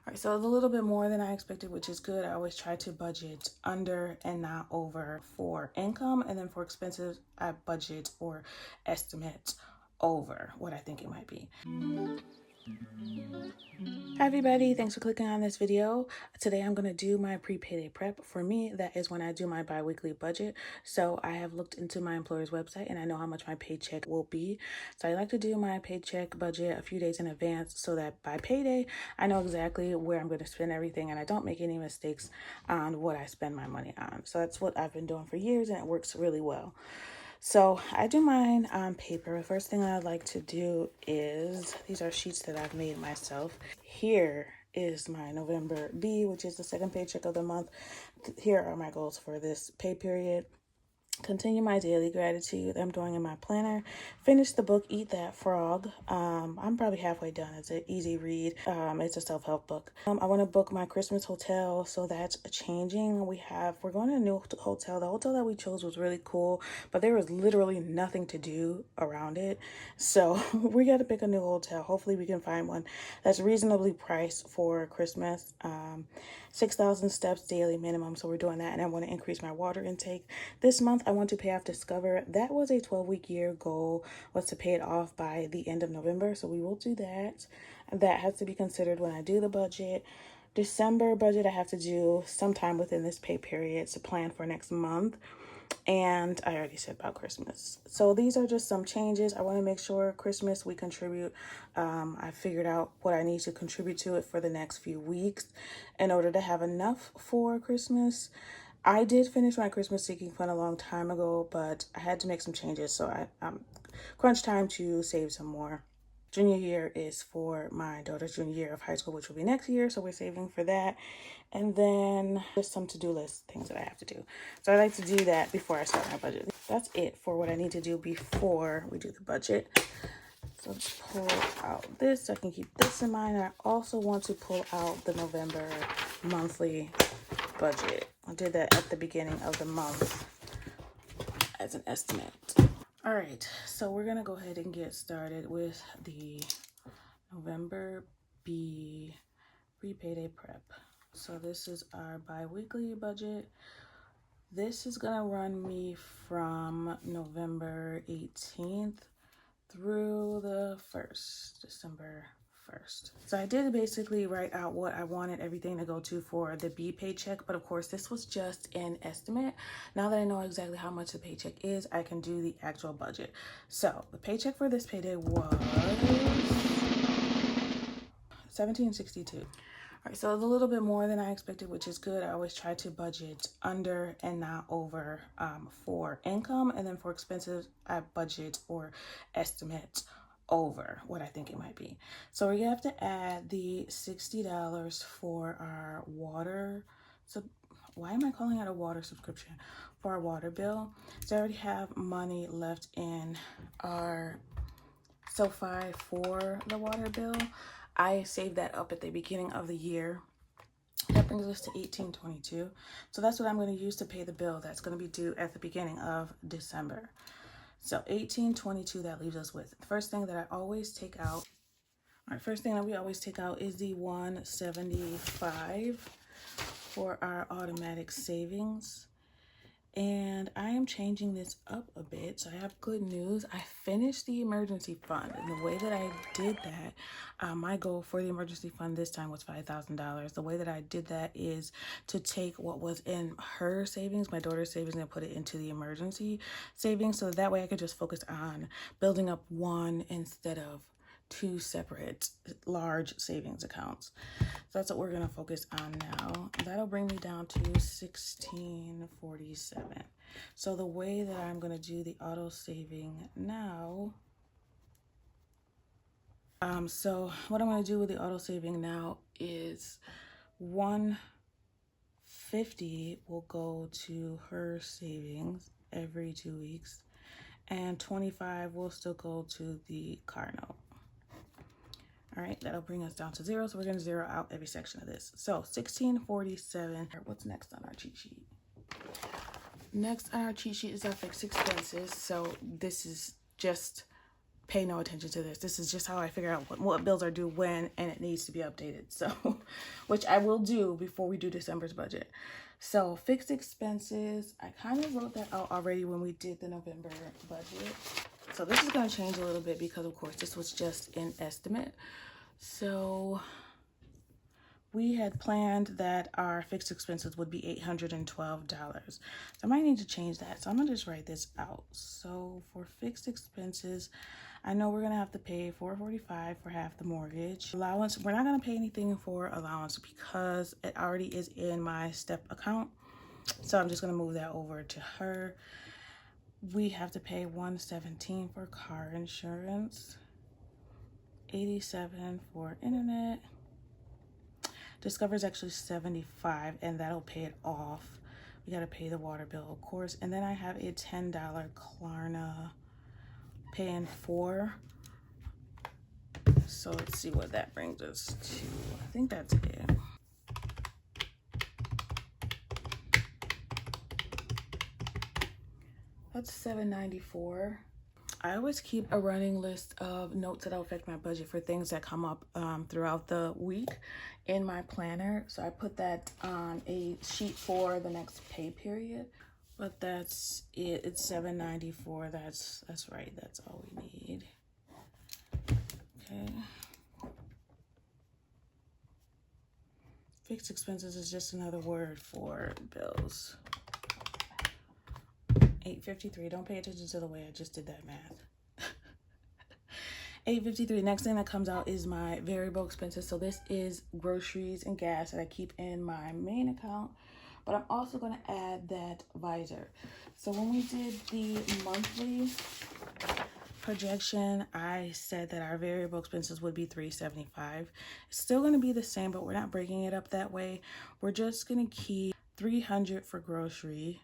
All right, so it's a little bit more than I expected, which is good. I always try to budget under and not over for income. And then for expenses, I budget or estimate over what I think it might be. Hi everybody, thanks for clicking on this video. Today I'm going to do my pre-payday prep. For me, that is when I do my bi-weekly budget. So I have looked into my employer's website and I know how much my paycheck will be. So I like to do my paycheck budget a few days in advance so that by payday, I know exactly where I'm going to spend everything and I don't make any mistakes on what I spend my money on. So that's what I've been doing for years and it works really well. So I do mine on paper. The first thing I like to do is, these are sheets that I've made myself. Here is my November B, which is the second paycheck of the month. Here are my goals for this pay period. Continue my daily gratitude I'm doing in my planner. Finish the book Eat That Frog. I'm probably halfway done. It's an easy read. It's a self-help book. I want to book my Christmas hotel, so that's changing. We're going to a new hotel. The hotel that we chose was really cool, but there was literally nothing to do around it. So we got to pick a new hotel. Hopefully we can find one that's reasonably priced for Christmas. 6,000 steps daily minimum. So we're doing that. And I want to increase my water intake. This month, I want to pay off Discover. That was a 12-week year goal, was to pay it off by the end of November. So we will do that. That has to be considered when I do the budget. December budget, I have to do sometime within this pay period to plan for next month. And I already said about Christmas. So these are just some changes. I want to make sure Christmas we contribute. I figured out what I need to contribute to it for the next few weeks in order to have enough for Christmas. I did finish my Christmas sinking fund a long time ago, but I had to make some changes. So I'm crunch time to save some more. Junior year is for my daughter's junior year of high school, which will be next year. So we're saving for that. And then just some to-do list things that I have to do. So I like to do that before I start my budget. That's it for what I need to do before we do the budget. So let's pull out this so I can keep this in mind. I also want to pull out the November monthly budget. I did that at the beginning of the month as an estimate. All right, so we're gonna go ahead and get started with the November B pre-payday prep. So this is our bi-weekly budget. This is gonna run me from November 18th through the 1st, December 1st. So I did basically write out what I wanted everything to go to for the B paycheck, but of course this was just an estimate. Now that I know exactly how much the paycheck is, I can do the actual budget. So the paycheck for this payday was $17.62. All right, so it's a little bit more than I expected, which is good. I always try to budget under and not over for income. And then for expenses, I budget or estimate over what I think it might be. So we have to add the $60 for our water. So why am I calling it a water subscription? For our water bill. So I already have money left in our Sofi for the water bill. I saved that up at the beginning of the year. That brings us to $18.22. So that's what I'm going to use to pay the bill that's going to be due at the beginning of December. So $18.22, that leaves us with the first thing that I always take out. All right, first thing that we always take out is the $175 for our automatic savings. And I am changing this up a bit. So I have good news. I finished the emergency fund. And the way that I did that, my goal for the emergency fund this time was $5,000. The way that I did that is to take what was in her savings, my daughter's savings, and put it into the emergency savings. So that way I could just focus on building up one instead of two separate large savings accounts. So that's what we're going to focus on now. That'll bring me down to $16.47. So the way that I'm going to do the auto saving now, so what I'm going to do with the auto saving now is $150 will go to her savings every 2 weeks, and $25 will still go to the car note. All right, that'll bring us down to zero. So we're going to zero out every section of this. So $16.47. What's next on our cheat sheet? Next on our cheat sheet is our fixed expenses. So this is just pay no attention to this. This is just how I figure out what bills are due when, and it needs to be updated. So, which I will do before we do December's budget. So fixed expenses, I kind of wrote that out already when we did the November budget. So this is going to change a little bit because of course this was just an estimate. So we had planned that our fixed expenses would be $812. So I might need to change that. So I'm gonna just write this out. So for fixed expenses, I know we're gonna have to pay $445 for half the mortgage. Allowance, we're not gonna pay anything for allowance because it already is in my STEP account. So I'm just gonna move that over to her. We have to pay $117 for car insurance, $87 for internet. Discover is actually $75, and that'll pay it off. We gotta pay the water bill, of course. And then I have a $10 Klarna paying $4. So let's see what that brings us to. I think that's it. That's $794. I always keep a running list of notes that will affect my budget for things that come up throughout the week in my planner. So I put that on a sheet for the next pay period. But that's it. It's $794. That's right. That's all we need. Okay. Fixed expenses is just another word for bills. $853. Don't pay attention to the way I just did that math. $853. Next thing that comes out is my variable expenses. So this is groceries and gas that I keep in my main account, but I'm also going to add that visor. So when we did the monthly projection, I said that our variable expenses would be $375. It's still going to be the same, but we're not breaking it up that way. We're just going to keep $300 for grocery,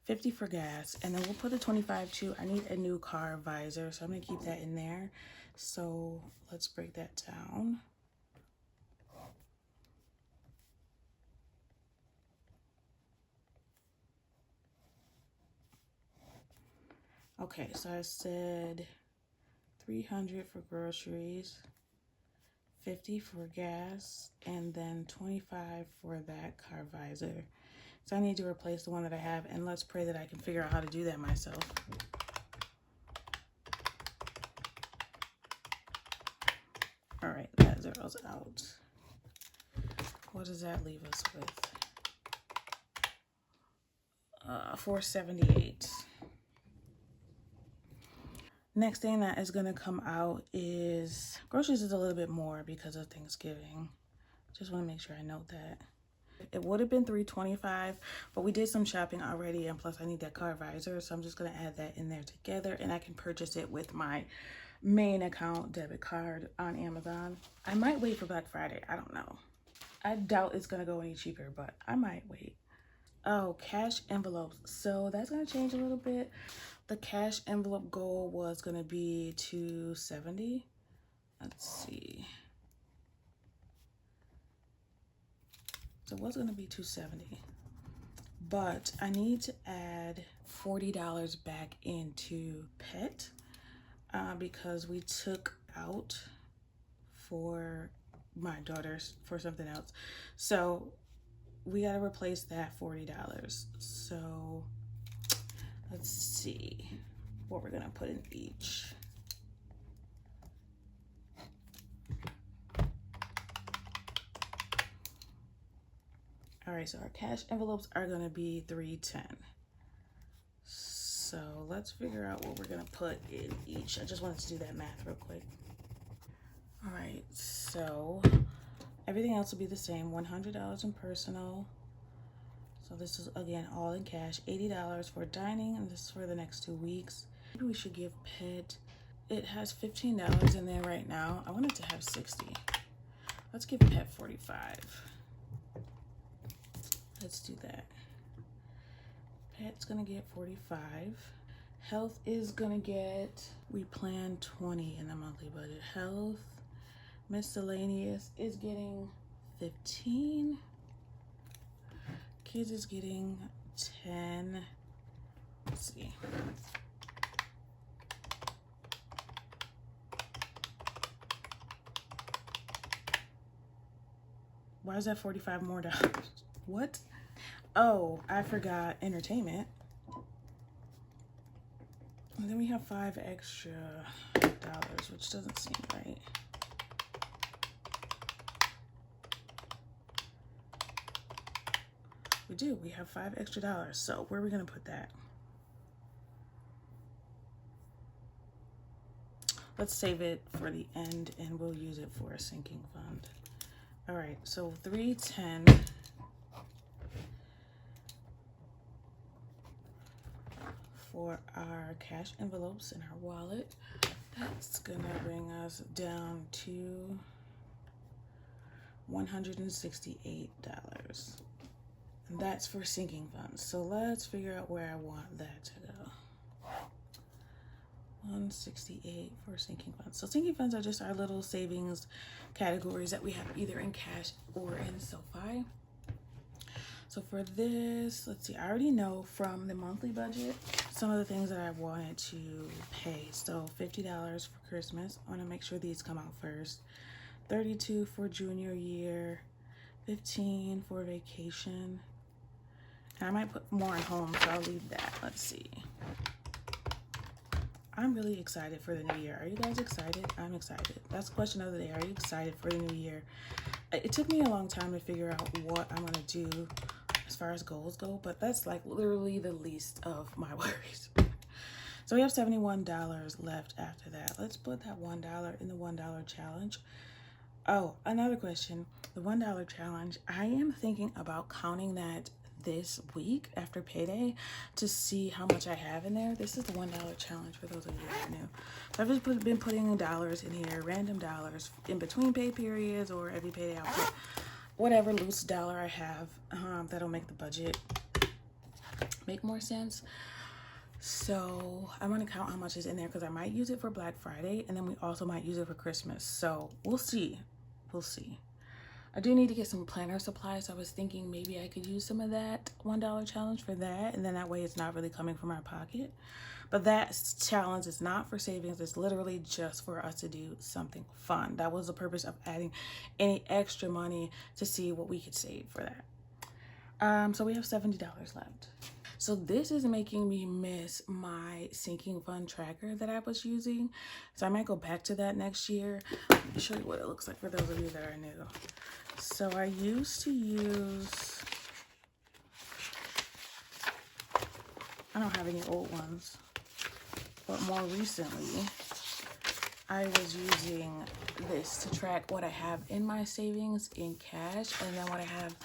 $50 for gas, and then we'll put a $25 to, I need a new car visor, so I'm gonna keep that in there. So let's break that down. Okay, so I said $300 for groceries, $50 for gas, and then $25 for that car visor. So I need to replace the one that I have, and let's pray that I can figure out how to do that myself. All right, that zeroes out. What does that leave us with? $478. Next thing that is gonna come out is groceries is a little bit more because of Thanksgiving. Just wanna make sure I note that. It would have been $325, but we did some shopping already, and plus I need that car visor, so I'm just gonna add that in there together, and I can purchase it with my main account debit card on Amazon. I might wait for Black Friday. I don't know. I doubt it's gonna go any cheaper, but I might wait. Oh, cash envelopes. So that's gonna change a little bit. The cash envelope goal was gonna be $270. Let's see. So it was gonna be $270, but I need to add $40 back into pet because we took out for my daughters for something else. So we gotta replace that $40. So let's see what we're gonna put in each. All right, so our cash envelopes are gonna be $310. So let's figure out what we're gonna put in each. I just wanted to do that math real quick. All right, so everything else will be the same. $100 in personal. So this is, again, all in cash. $80 for dining, and this is for the next 2 weeks. Maybe we should give pet, it has $15 in there right now. I want it to have 60. Let's give pet 45. Let's do that. Pet's gonna get 45. Health is gonna get, we planned 20 in the monthly budget. Health, miscellaneous is getting 15. Kids is getting 10. Let's see. Why is that $45 more? What? Oh, I forgot entertainment. And then we have $5 extra, which doesn't seem right. We do. We have $5 extra. So where are we going to put that? Let's save it for the end and we'll use it for a sinking fund. All right, so $310 for our cash envelopes in our wallet. That's gonna bring us down to $168. And that's for sinking funds. So let's figure out where I want that to go. 168 for sinking funds. So sinking funds are just our little savings categories that we have either in cash or in Sofi. So for this, let's see, I already know from the monthly budget some of the things that I wanted to pay. So $50 for Christmas. I want to make sure these come out first. $32 for junior year. $15 for vacation. And I might put more in home, so I'll leave that. Let's see. I'm really excited for the new year. Are you guys excited? I'm excited. That's the question of the day. Are you excited for the new year? It took me a long time to figure out what I'm going to do as far as goals go, but that's like literally the least of my worries. So we have $71 left after that. Let's put that $1 in the $1 challenge. Oh, another question. The $1 challenge, I am thinking about counting that this week after payday to see how much I have in there. This is the $1 challenge for those of you that are new. So I've just been putting dollars in here, random dollars in between pay periods or every payday I'll put whatever loose dollar I have that'll make the budget make more sense. So I'm gonna count how much is in there because I might use it for Black Friday and then we also might use it for Christmas. So we'll see. We'll see. I do need to get some planner supplies. I was thinking maybe I could use some of that $1 challenge for that. And then that way it's not really coming from our pocket. But that challenge is not for savings. It's literally just for us to do something fun. That was the purpose of adding any extra money to see what we could save for that. So we have $70 left. So this is making me miss my sinking fund tracker that I was using. So I might go back to that next year. Let me show you what it looks like for those of you that are new. So I used to use, I don't have any old ones, but more recently I was using this to track what I have in my savings in cash and then what I have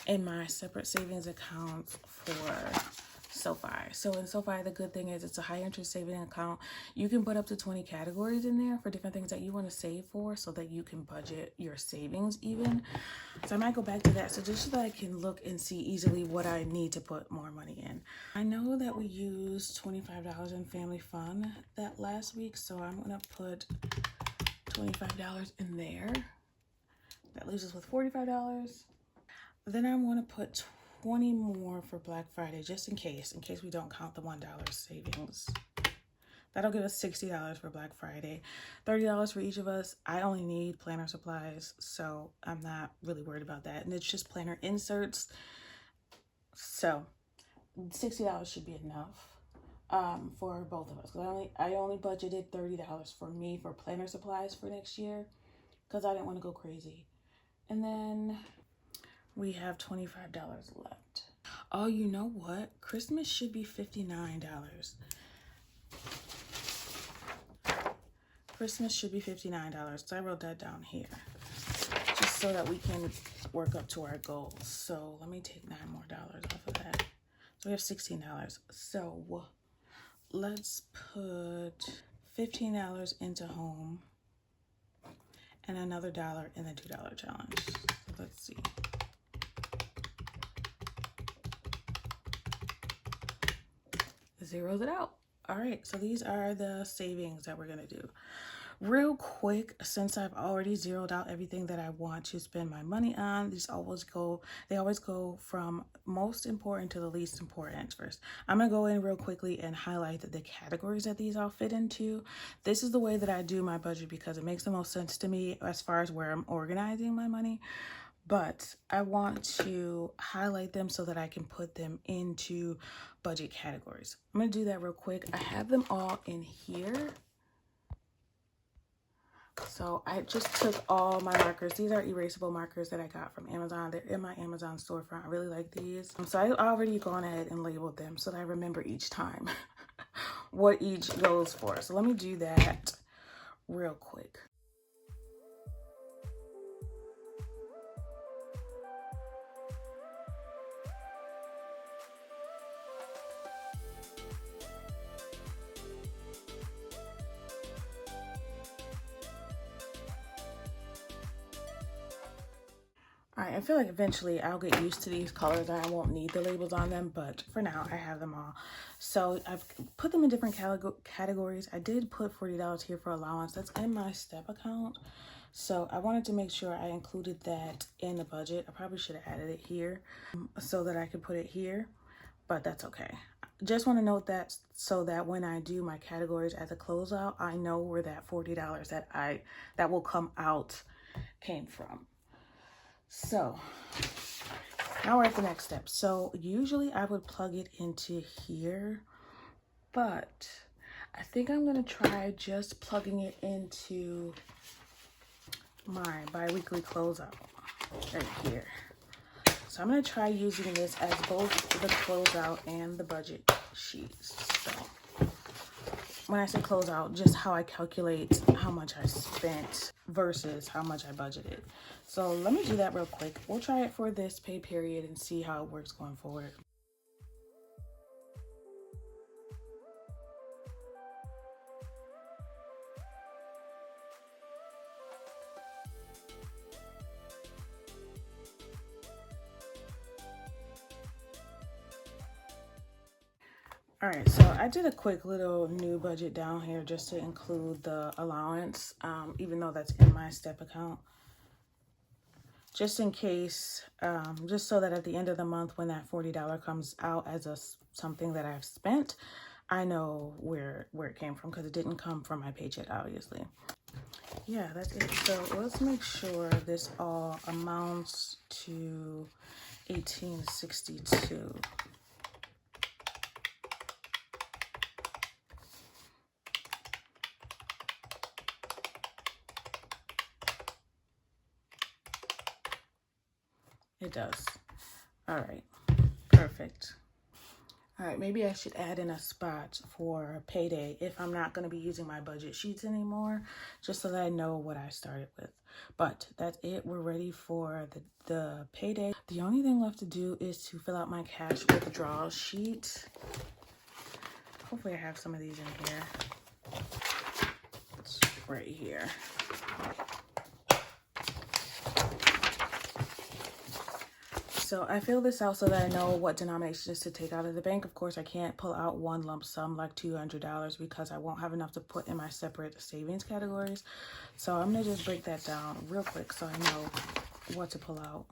in my separate savings accounts for Sofi. So in Sofi, the good thing is it's a high interest saving account. You can put up to 20 categories in there for different things that you want to save for so that you can budget your savings even. So I might go back to that. So just so that I can look and see easily what I need to put more money in. I know that we used $25 in family fun that last week. So I'm going to put $25 in there. That leaves us with $45. Then I want to put 20 more for Black Friday, just in case we don't count the $1 savings. That'll give us $60 for Black Friday, $30 for each of us. I only need planner supplies, so I'm not really worried about that. And it's just planner inserts. So $60 should be enough for both of us. I only budgeted $30 for me for planner supplies for next year because I didn't want to go crazy. And then we have $25 left. Oh, you know what? Christmas should be $59. Christmas should be $59. So I wrote that down here just so that we can work up to our goals. So let me take $9 more off of that. So we have $16. So let's put $15 into home and another $1 in the $2 challenge. So let's see. Zeroes it out. All right, so these are the savings that we're gonna do. Real quick, since I've already zeroed out everything that I want to spend my money on, they always go from most important to the least important first. I'm gonna go in real quickly and highlight the categories that these all fit into. This is the way that I do my budget because it makes the most sense to me as far as where I'm organizing my money. but I want to highlight them so that I can put them into budget categories. I'm gonna do that real quick. I have them all in here. So I just took all my markers. These are erasable markers that I got from Amazon. They're in my Amazon storefront. I really like these. So I already gone ahead and labeled them so that I remember each time what each goes for. So let me do that real quick. All right, I feel like eventually I'll get used to these colors and I won't need the labels on them, but for now I have them all. So I've put them in different categories. I did put $40 here for allowance. That's in my step account. So I wanted to make sure I included that in the budget. I probably should have added it here so that I could put it here, but that's okay. Just want to note that so that when I do my categories at the closeout, I know where that $40 that will come out came from. So now we're at the next step. So usually I would plug it into here, but I think I'm gonna try just plugging it into my bi-weekly closeout right here. So I'm gonna try using this as both the closeout and the budget sheets. So when I say closeout, just how I calculate how much I spent versus how much I budgeted. So let me do that real quick. We'll try it for this pay period and see how it works going forward. All right, so I did a quick little new budget down here just to include the allowance, even though that's in my step account. Just in case, just so that at the end of the month when that $40 comes out as something that I've spent, I know where it came from because it didn't come from my paycheck, obviously. Yeah, that's it. So let's make sure this all amounts to $18.62. It does. All right, perfect. All right, maybe I should add in a spot for payday if I'm not going to be using my budget sheets anymore, just so that I know what I started with. But that's it. We're ready for the payday. The only thing left to do is to fill out my cash withdrawal sheet. Hopefully I have some of these in here. It's right here. So I fill this out so that I know what denominations to take out of the bank. Of course, I can't pull out one lump sum like $200 because I won't have enough to put in my separate savings categories. So I'm gonna just break that down real quick so I know what to pull out.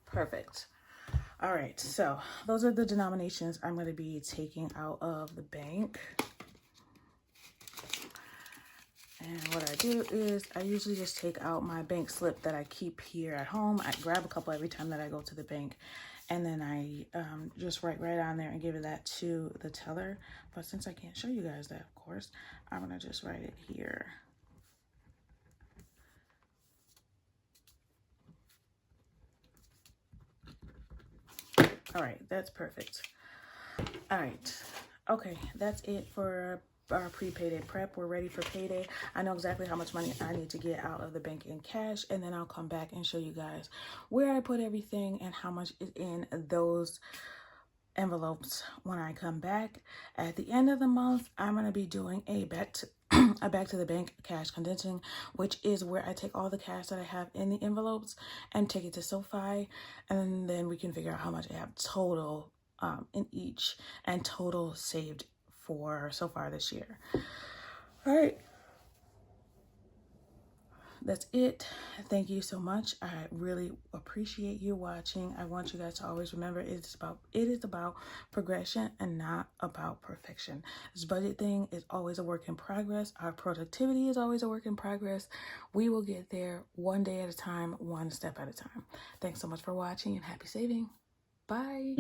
Perfect. All right, so those are the denominations I'm going to be taking out of the bank. And what I do is I usually just take out my bank slip that I keep here at home. I grab a couple every time that I go to the bank. And then I just write right on there and give that to the teller. But since I can't show you guys that, of course, I'm going to just write it here. All right, that's perfect. All right. Okay, that's it for our pre-payday prep. We're ready for payday. I know exactly how much money I need to get out of the bank in cash, and then I'll come back and show you guys where I put everything and how much is in those envelopes when I come back. At the end of the month, I'm going to be doing a back to a back to the bank cash condensing, which is where I take all the cash that I have in the envelopes and take it to Sofi, and then we can figure out how much I have total in each and total saved for so far this year. All right, that's it. Thank you so much. I really appreciate you watching. I want you guys to always remember it is about progression and not about perfection. This budget thing is always a work in progress. Our productivity is always a work in progress. We will get there one day at a time, one step at a time. Thanks so much for watching and happy saving. Bye.